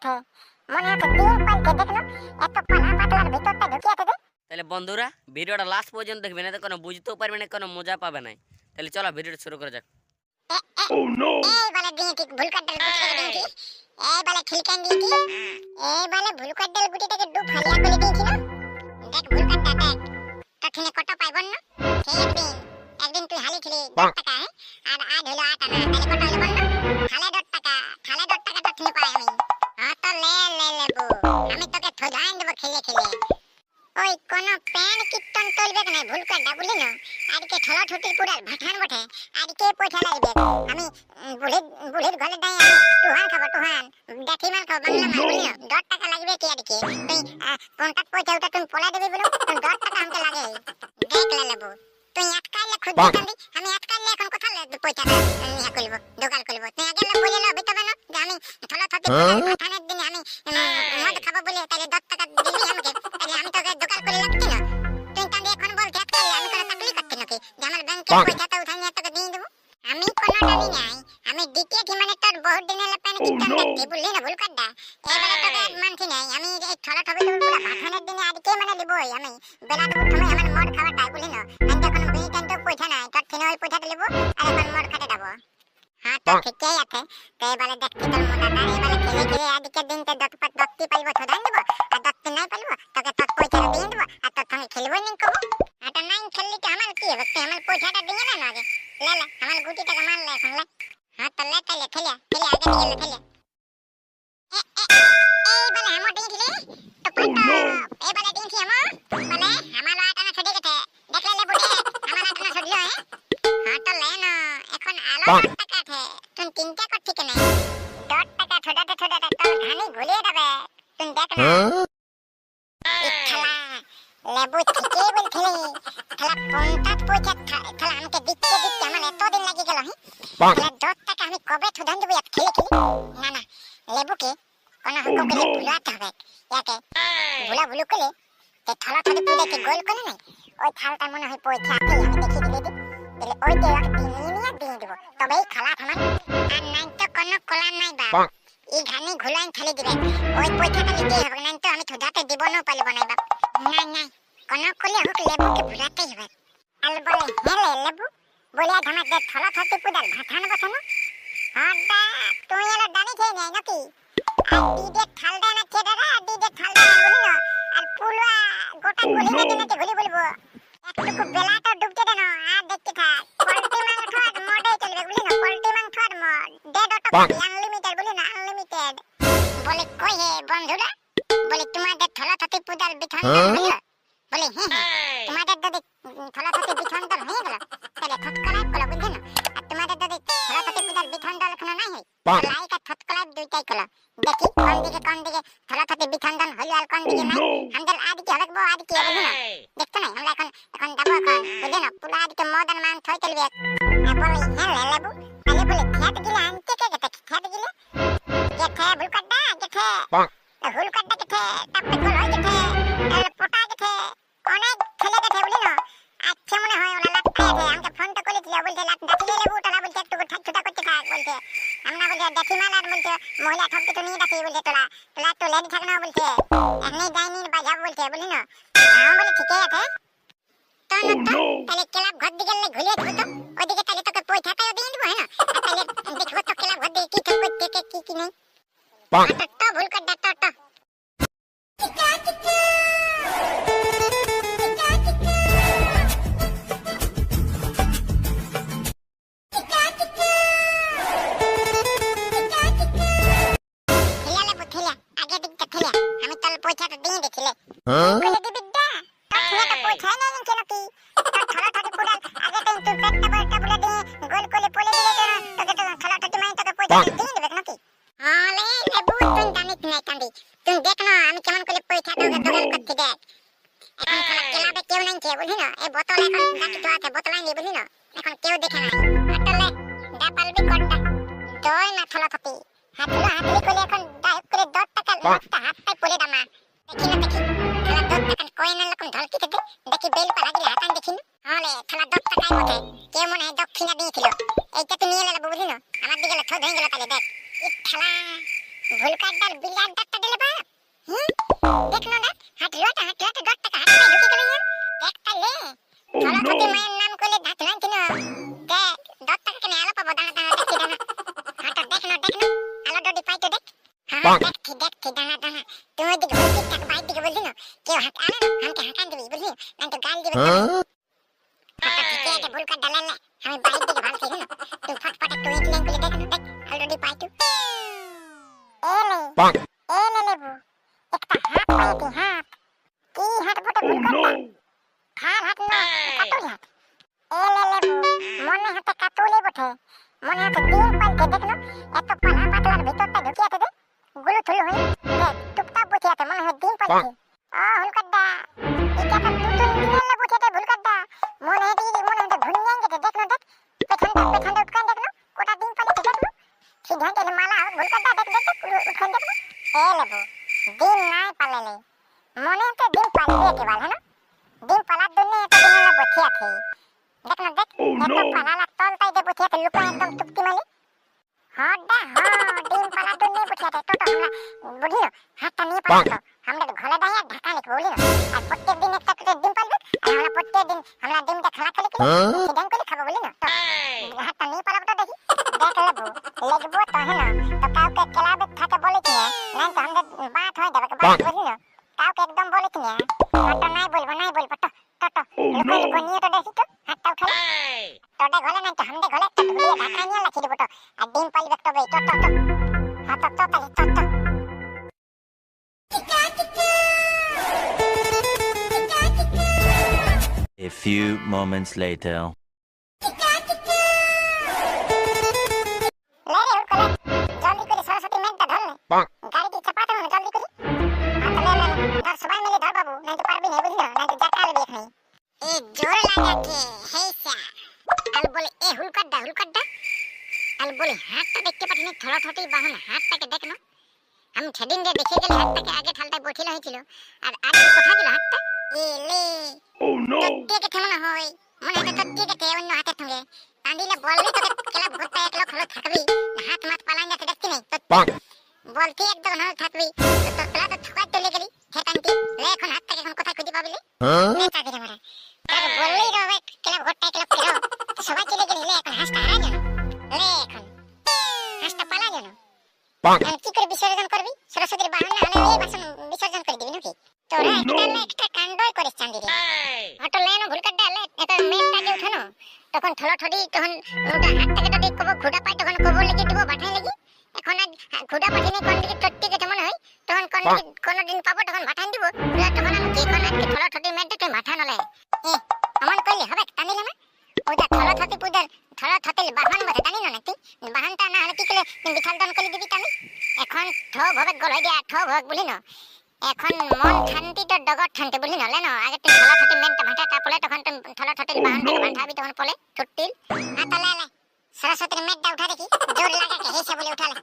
ওঠে, মনে হচ্ছে ডিম পাল্টে দেখলো এত পালা পাতলার ভিতরটা ঢুকিয়ে দে। তাহলে বন্ধুরা ভিডিওটা লাস্ট পর্যন্ত দেখবেন, এতে কোনো বুঝতেও পারবে না, কোনো মজা পাবে না। তাহলে চলো ভিডিওটা শুরু করা যাক। এই বলে ডিম ঠিক ভুল কাটল গুটিটাকে ডিম ঠিক, এই বলে ঠিলকান ডিম ঠিক, এই বলে ভুল কাটল গুটিটাকে ডু ফালিয়া করে দিয়েছিল। দেখ ভুল কাটটা দেখ, তখনে কত পাইবন না সেই একদিন তুই হালি ছিলি 10 টাকা, আর আজ হলো 8 আনা, তাহলে কত হলো বল না? খালে 10 টাকা, খালে 10 টাকা তখনে পাই আমি। হ্যাঁ তো লে লেবু, আমি তোকে থোজাইন দেব খেলে খেলে। ওই কোন প্যান কীর্তন চলবে না ভুল কাটটা বুঝলি না, আজকে ঠলা ঠুটির পুরাল ভাঠান বটে, আজকে পয়সা লাগবে। আমি বুড়ির ঘরে যাই, আমি টুহান খাবো টুহান, দেখি মাল খাবো বাংলা মাল বুঝলি না, 10 টাকা লাগবে কি আজকে? তুই কোনটা পয়সা ওটা তুমি পলা দেবে বলো, 10 টাকা আমাকে লাগে। দেখ লেবু, তুই আটকাইলে খুদ দিতাম, আমি আটকাইলে এখন কথা পয়সাটা নিয়ে করবো দোকান করবো। তুই আগে বলে লো বিতবে না যে আমি ঠলা ঠুটি ভাঠানের দিনে আমি মদ খাবো বলে, তাহলে 10 টাকা দিবি আমাকে, তাহলে আমি তোকে দোকান করে লাগছি না। তুই তাহলে এখন বল আটকাইলে আমি কোনো চাকরি করছি নাকি যে আমার ব্যাংকের পয়সাটা উঠাই নিয়ে তোকে দিয়ে দেবো? আমি কোনো টানি নাই, আমি দ্বিতীয় কি মানে তোর বহুত দিনের প্যান কিচ্ছু দেখছি বুঝলি না ভুল কাটটা। এবারে তোকে মানছি নাই, আমি এই ঠলা ঠবি পুরো ভাঠানের দিনে আজকে মানে দিবই আমি, বেলা দুপুর সময় আমার মদ খাওয়াটা বুঝলি না। আমি যখন বিনি টাইম তো পয়সা নাই, তোর থেকে ওই পয়সাটা নেবো আর এখন মদ খাতে যাবো। হ্যাঁ তো ঠিকই আছে, তো এবারে দেখছি তোর মোটাটা, এবারে খেলে খেলে আজকের দিনটা 10টি পাইব থোদান দেবো, আর 10টি নাই পাইব তোকে তোর পয়সাটা দিয়ে দেবো, আর তোর সঙ্গে খেলবই নি কবো। এটা নাই খেললি তো আমার কি হবে, তুই আমার পয়সাটা দিয়ে না আগে লে লে, আমার গুটি টাকা মারলে এখন লে। হ্যাঁ তো লে তাইলে খেলে খেলে আগে দিয়ে লে খেলে। এই বলে আমার ডিম খেলে তো পাটো, এই বলে ডিম খেয়ে বলে আমার আটানা ছড়ে গেছে, দেখলে লে বুড়ি আমার আটানা ছড়লো। হ্যাঁ তো লে না, এখন আলো 10 টাকা আছে, তুই চিন্তা করছিস কেন? 10 টাকা ছোটাতে ছোটাতে তোর ধানি ঘুরিয়ে দেবে, তুই দেখ না। ইঠালা লেবু ঠিকই বলছিলি, তাহলে 50 পয়সা তাহলে আমাকে দিতে দিতে আমার এতদিন লাগি গেল। তাহলে 10 টাকা আমি কবে থুদান দেবো এক খেলে খেলে? না না, লেবুকে কোনো হকম করে ভুলাতে হবে, ইয়াকে ভুলা ভুলু করলে যে থলা থলি পুড়েকে গোল করে নাই, ওই থালটা মনে হয় পয়সা আছে, আমি দেখিয়ে দিলে দিই, তাহলে ওই দিয়ে নিয়ে দিয়ে দেবো, তবেই খালা থামান। আর নাই তো কোনো কলা নাই বাপ, এই ঘানি ঘুলাইন খালি দিবে, ওই পয়সাটা নিতেই হবে, নাই তো আমি থুদাতে দিব না পারবো না বাপ। নাই নাই, কোনো করলে হোক লেবুকে ভুলাতেই হবে। আর বলে হেলে লেবু বলে আজ আমার যে থলা থতি পুদার ভাঠান বসানো। হ্যাঁ দা তুই এলো ডানি খেয়ে নেই নাকি? আর দিদে থাল দেয় না ছেড়েরা, দিদে থাল দেয় না বলি না, আর পুলুয়া গোটা গলি নাতে নাতে ঘুরি বলবো, একটুকু বেলাটা ডুবতে দেন আর দেখতে থাক। পোল্ট্রি মাংস আর মডে চলবে বলি না, পোল্ট্রি মাংস আর মদ ডেড অটো আনলিমিটেড বলি না, আনলিমিটেড। বলে কই হে বন্ধুরা, বলে তোমাদের থলা থতি পুদার বিধান হলো? বলে হ্যাঁ তোমাদের যদি থলা থতি বিধান দল হয়ে গেল তাহলে থতকলাই কলো বুঝলি না, আর তোমাদের যদি থলা থতি পুদার বিধান দল এখনো নাই হয় লাইক আর থতকলাই দুইটাই কলো, দেখি কোন দিকে থলা থতি বিধান দল হলো আর কোন দিকে নাই। আমাদের আদিকে হবে বউ আদিকে বুঝলি না, দেখতো না আমরা এখন যাবো এখন বুঝলি না, পুরো আদিকে মদন মান থই চলবে। বলে হ্যাঁ লেবু, তাহলে বলে খেত গিলে আনতে কে গেছে, খেত গিলে গেছে ভুল কাটটা গেছে, ভুল কাটটা গেছে, তারপরে গোল হয়ে গেছে, তাহলে পটা গেছে, অনেক ছেলে গেছে বুঝলি না। আচ্ছা মনে হয় ওরা লাট খাইছে, আমাকে ফোন তো করেছিল, বলছে লাট ডাকিলে লেবু, তোলা বলছে একটু ঠাট্টা করতে থাক, বলছে আমরা বলছে দেখি মাল, আর বলছে মহিলা ঠক কিছু নিয়ে ডাকি, বলছে তোলা একটু লেডি থাক না, বলছে এমনি যাইনি বাজাব বলছে বুঝলি না। আমি বলি ঠিকই আছে, তাহলে ক্লাব ঘর দিকে ঘুরিয়ে দেবো, তো ওইদিকে তাহলে তোকে পয়সাটাও দিয়ে দেবো, হ্যাঁ না, তাহলে দেখবো তো ক্লাব ঘর দিকে কি ঠিক করতে কি নেই। তো ভুল কাট তো আমি তাহলে পয়সাটা দিয়ে দেখছিলে দিবি দা, তোর পয়সা নাই নিচে নাকি, তোর থলা থটি পুরাল আগে তুই পেটটা বড়টা বলে দিয়ে গোল করে পলে দিলে তোকে তো থলা থটি মাই তোকে পয়সা দিয়ে দেবে নাকি? আলে লেবু তুই জানিস না কান্দি, তুই দেখ না আমি কেমন করে পয়সা তোকে দোকান করতে দেখ। এখন খেলা ক্লাবে কেউ নাই কে বুঝলি না, এই বোতল এখন রাখি তো আছে, বোতল আনি বুঝলি না, এখন কেউ দেখে নাই। হাতলে দা পালবি কোনটা দই না থলা থটি হাতলে হাতলি করে এখন দায়ক করে 10 টাকা লাখটা হাতটাই পড়ে দামা, দেখি না দেখি খেলা 10 টাকা কয়েনের রকম ঢলকি থেকে দেখি বেল পালা গিয়ে হাতান দেখি না, হলে খেলা 10 টাকায় মধ্যে কেউ মনে হয় দক্ষিণা দিয়েছিল, এইটা তুই নিয়ে নেলে বুঝলি না, আমার দিকে ঠোদ হয়ে গেল, তাহলে দেখ খেলা ভুলকাড্ডার বিরাট ডাক্তার দিলে বাপ দেখলো না হাঁটলোটা ডটটাকে হাতে ঢুকে গেল ইয়ার একটা লে চলো মায়ের নাম করলে ধাত লাইন দেখ ডটটাকে কেন আলো পাবো দানা দেখি দানা হাঁটা দেখলো আলো ডডি পাইতো দেখ হ্যাঁ দেখছি দানা তুমি দিকে ঠিকঠাক বাইর দিকে বলছি না কেউ হাত আরে আমাকে হাঁকান দিবি বুঝলি না তো গাল দিবে হাঁটা ঠিক আছে ভুলকাড্ডা লালে আমি বাইর দিকে ভালছি না তুই ফটফট একটু ইট লাইন করে দেখ অলরেডি পাইতো এলে লেবু একটা হাত পাইতি হাত কি হাত বটে ভুলকাড্ডা খাল হাত না কাতুল হাত এলে লেবু মনে হাতে কাতুলে বটে মনে হাতে ডিম পাইতে দেখলো এত পালা পাতলার ভিতরটা ঢুকিয়াতে দে গুলো থুলো হয়ে দেখ টুকটাক বসিয়াতে মনে হয় ডিম পাইছে ভুলকাড্ডা এটা তো দুটো নিলে বসিয়াতে ভুলকাড্ডা মনে হাতে ঘুরিয়ে যেতে দেখলো দেখ পেছনটা উঠকান দেখলো কোটা ডিম পাইতে দেখলো সিদ্ধান্তে মালা ভুলকাড্ডা দেখ উঠকান দেখলো এ লেবু ডিম নাই পালালে মনে হতে ডিম পালিয়ে কেবল হ্যাঁ ডিম পালার জন্য এত দিন হলো বসিয়াছে দেখলো দেখ এত পালালা তলটাই দে বসিয়াতে লুকা একদম টুকটি মালি হডা ডিম পালার জন্য বসিয়াতে টোটো আমরা বুঝিও হাতটা নিয়ে পালাতো আমরা তো ঘরে দাঁড়িয়ে ঢাকা নিতে বলি না আর প্রত্যেক দিন একটা করে ডিম পালবে আর আমরা প্রত্যেক দিন আমরা ডিমটা খেলা সিদ্ধান্ত করে খাবো বলি না তো হাতটা নিয়ে পালাবো তো দেখি লেবু তো হ্যাঁ তো কাউকে খেলাবে থাকে বলেছি না তো আমাদের বাত হয়ে যাবে বাত বুঝলি না কাউকে একদম বলেছি না হাতটা নাই বলবো তো লুকো নিয়ে তো দেখি তো হাতটাও খেলা তোদের ঘরে নাই তো আমাদের ঘরে একটা ধুলিয়ে ঢাকা নিয়ে রাখি দেবো তো আর ডিম পালবে তবে তো A few moments later. জলদি করে সরস্বতী মেঘটা ধরলে গাড়ি দিয়ে চাপাতে হবে জলদি করে ধর সবাই মিলে ধর বাবু নাই তো পারবি না বুঝলি না নাই তো জাকালে দেখ নাই এ জোর লাগাকে হেসা আল বলে এ হুলকাড্ডা আল বলে হাতটা দেখতে পাচ্ছি না থড়াথড়ি বাহন হাতটাকে দেখ না আমি সেদিন যে দেখে গেলে হাতটাকে আগে ঠালটায় বঠিল হয়েছিল আর আজ কোথায় গেল হাতটা এ লে ও নো তোকে কেমন হয় মনে হয় তোর দিকে অন্য হাতে সঙ্গে কান্দিলে বললি তোকে ক্লাব ঘুরতে এক লোক হলো থাকবি হাত মাত পালান যাতে দেখতে নেই বলতি একদম হলো থাকবি তোর প্লা তো ঠকাই চলে গেলি হেতান্তি লে এখন হাতটাকে এখন কোথায় খুঁজে পাবি লে চাকরি মারা তাকে বললি রবে ক্লাব ঘুরতে এক লোক ফেরো সবাই চলে গেলি লে এখন হাসটা হারা জানো লে এখন হাসটা পালা জানো কি করে বিসর্জন করবি সরস্বতীর বাহন না হলে ওই বাসন বিসর্জন করে দিবি নাকি তোরা একটা কাণ্ডই করিস চাঁদি রে অটো লেনো ভুলকাড্ডা লে এটা মেঘটাকে উঠানো তখন থলঠড়ি তখন ওটা হাতটাকে তো দেখ কবো ঘুড়া পাই তখন কবো লেগে দিব বাঠাই লাগি এখন ঘুড়া পাঠিয়ে কোন দিকে টট্টি গেছে মনে হয় তখন কোন দিন পাবো তখন বাঠাই দিব তখন আমি যে কোন আজকে থলঠড়ি মেঘটা তুই মাথা নলে আমার কইলে হবে টানিলে না ওটা থলঠড়ি পূজার থলঠড়ি বাহন বসে জানি না তুই বাহনটা না হলে কি করে বিঠাল দান করে দিবি টানি এখন ঠো ভবে গলাই দিয়া ঠো ভগ বলি না এখন মন শান্তি তো ডগর ঠান্তে বলি না লেনো আগে তুই থলঠড়ি মেঘটা ভাটা তাপলে তখন তুই থলঠড়ি বাহনটাকে বাঁধাবি তখন পলে ছুট্টিল হাত লে সরস্বতীর মেঘটা উঠা দেখি জোর লাগাকে হেসে বলে উঠালে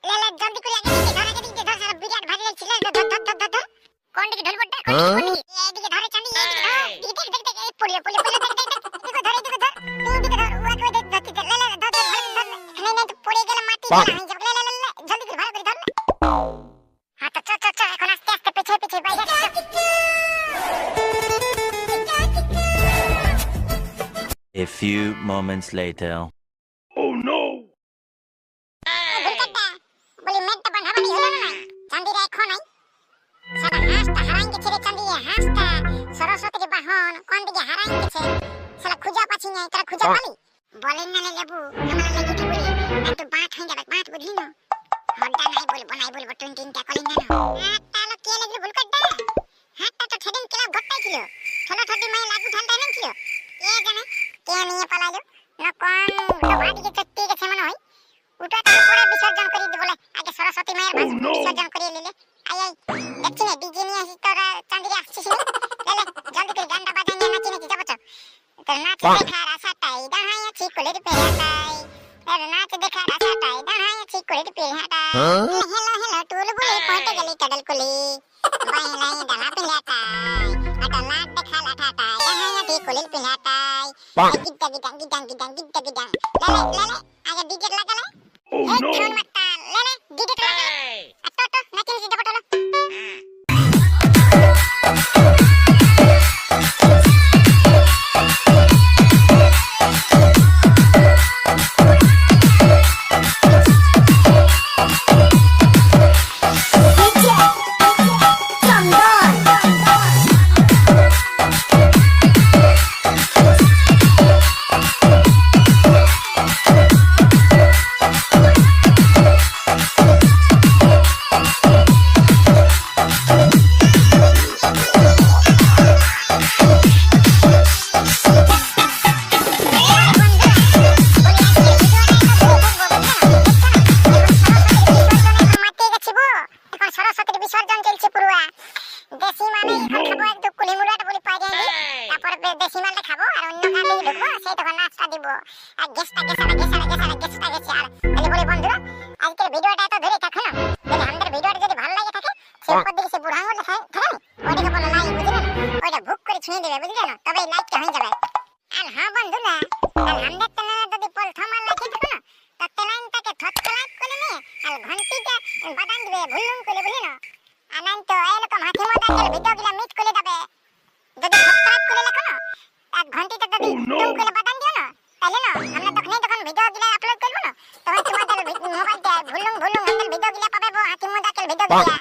লে জলদি করে আগে দিকে ধর সারা বিরাট ভারী ছিল ধর কোন দিকে ঢল পড়টা এইদিকে ধরে চাঁদি এইদিকে ধর দেখ এই পড়িয়ে দেখ এদিকে ধর ওকে ধর লে ধর ভালো ধর নাই তো পড়ে গেল মাটি আমি যাব লে জলদি করে ভালো করে ধর হাত চ এখন আস্তে আস্তে পিছে বাইরে A few moments later. Oh no! বলি মেঘটা বাঁধাবানি হলো না চাঁদিরা এখন নাই সারা হাঁসটা হারাই গেছে রে চাঁদি হাঁসটা সরস্বতীর বাহন কোন দিকে হারাই গেছে সারা খুঁজা পাচ্ছি না তারা খুঁজা পালি বলেন না লেবু আমার লেগে কি বলি একটু বাঁট হয়ে যাবে বাঁট বুঝলি না হড্ডা নাই বলবো টিনটা কলিন না হাতটা হলো কে লাগলো ভুলকাড্ডা হাতটা তো সেদিন ক্লাব ঘটটাই ছিল থলঠড়ি মাই লাগু ঢালটা নেই ছিল কে জানে কে নিয়ে পালালো না কোন বাড়িতে চট্টি গেছে মনে হয় ওটা তারপরে বিসর্জন করে দি বলে আগে সরস্বতী মায়ের বিসর্জন করে নিলে আই দেখছি না ডিজে নিয়ে আসি তোরা চাঁদিরে আসছিস লে জলদি করে গানটা বাজাই নিয়ে নাচি যাবো তো নাচ দেখার আশাটাই দাঁড়াইয়াছি কোলের পেয়াটাই নাচ দেখার আশাটাই দাঁড়াইয়াছি কোলের পেয়াটাই হেলো টুল বলে পৌঁছে গেলি কাদল কোলে বাইলাই ডালা পিলাটাই আটা লাট দেখা লাঠাটাই দাঁড়াইয়াছি কোলের পেয়াটাই গিদ্দা গিদাং লে আগে ডিজে লাগালে থাউন মাত্তা লে ডিডে তো আটো নাকি ডিডে পটলো সরস্বতীর বিসর্জন চলছে পুরো দেশি মানে খাবো একটু কুলি মুড়াটা বলি পাই যাই তারপর দেশি মালটা খাবো আর অন্য কাজে ঢুকবো সেই তখন নাস্তা দিব আর গেস্টা গেছে আর তাহলে বলি বন্ধুরা আজকের ভিডিওটা এত ধরে থাকো না যদি আমাদের ভিডিওটা যদি ভালো লাগে থাকে সেই উপর দিকে সে বুড়া আঙুলটা থাকে না ওইটাকে বলো লাইক বুঝলে না ওইটা ভুক করে ছুঁয়ে দেবে বুঝলে না তবে লাইকটা হয়ে যাবে আর হ্যাঁ বন্ধুরা আর আমাদের চ্যানেলে যদি প্রথম আর লাইক থাকো না তো চ্যানেলটাকে থট লাইক করে নিয়ে আর ঘন্টিটা বাদান দিবে ভুলুম করে বুঝলে না আনন্দ এরকম হাতি মজার ভিডিওগুলো মিট করে যাবে যদি সাবস্ক্রাইব করে রাখো না আর ঘন্টিটা যদি টুম করে বাদান দিও না তাহলে না আমরা তখন ভিডিওগুলো আপলোড করব না তখন তোমাদের মোবাইলটা ভুলুম আমাদের ভিডিওগুলো পাবে হাতি মজার ভিডিওগুলো